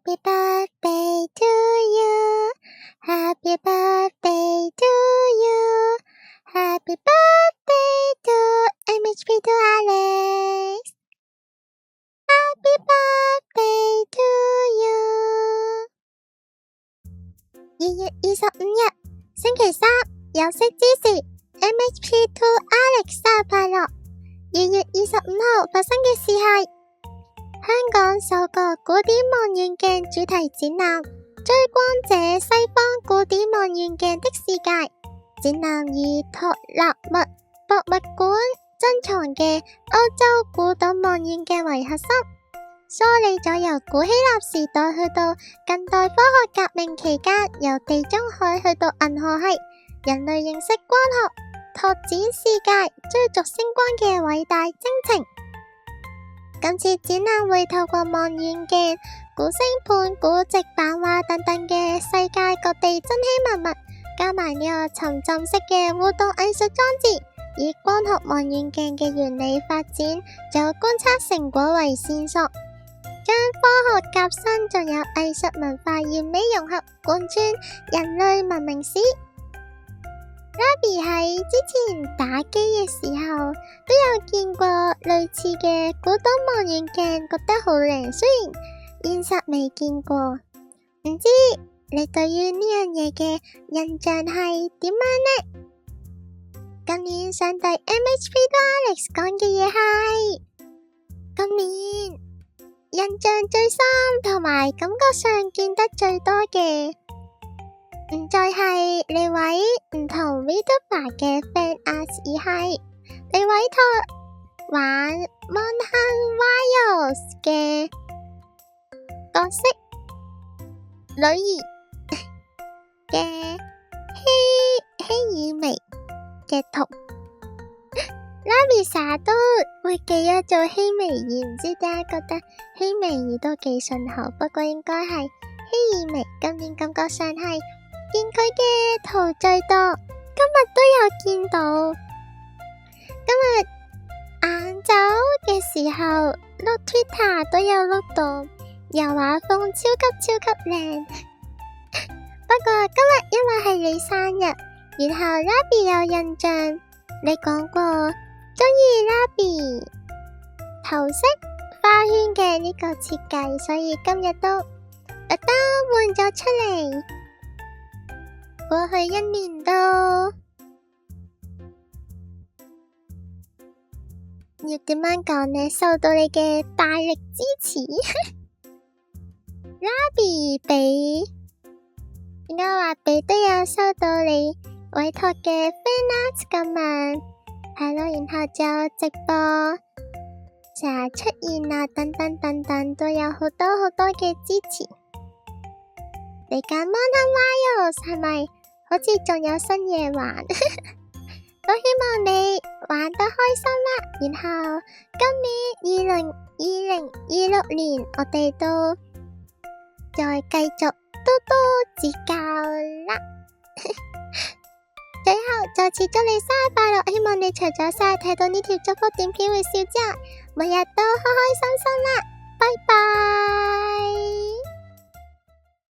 Happy birthday to you. Happy birthday to you. Happy birthday to MHP to Alex. Happy birthday to you. 2月25日，星期三，有識之時 MHP to Alex 生日快樂。2月25號發生嘅事係香港首個古典望遠鏡主題展覽追光者西方古典望遠鏡的世界。展覽以托勒密博物館珍藏嘅歐洲古董望遠鏡為核心，梳理咗由古希臘時代去到近代科學革命期間，由地中海去到銀河系，人類認識光學、拓展視界、追逐星光嘅偉大征程。今次展覽會透過望遠鏡、古星盤、古籍版畫等等嘅世界各地珍稀文物，加埋呢個沉浸式嘅互動藝術裝置，以光學望遠鏡嘅原理發展，仲有觀測成果為線索，將科學革新仲有藝術文化完美融合，貫穿人類文明史。Rabi 喺之前打機嘅時候都有見過類似嘅古董望遠鏡，覺得好靚，雖然現實未見過。唔知你對於呢樣嘢嘅印象係點樣呢？今年想對 MHP 同 Alex 講嘅嘢係，今年印象最深同埋感覺上見得最多嘅唔再係你位唔同 VTuber 嘅 fan art， 而係你委託玩 Monhan Wilds 嘅角色女兒嘅希爾薇嘅圖。Rabi 成日都會記咗做希薇兒，唔知點解覺得希薇兒都幾順口，不過應該係希爾薇。今年感覺上係見佢嘅圖最多，今日都有見到。今日晏晝嘅時候碌 Twitter 都有碌到，油畫風超級靚。不過今日因為係你生日，然後 Rabi 有印象你講過鍾意 Rabi 頭飾花圈嘅呢個設計，所以今日都特登換咗出嚟。過去一年都要點樣講呢？受到你嘅大力支持，Rabi 比點解話比都有收到你委託嘅 fan art 咁樣，係咯，然後就直播成日出現啊，等等都有好多嘅支持。嚟緊 Monhan Wilds 係咪好似仲有新嘢玩？都希望你玩得開心啦。然後今年2026年，我哋都再繼續多指教啦。最後再次祝你生日快樂，希望你除咗生日睇到呢條祝福短片會笑之外，每日都開開心心啦。拜拜。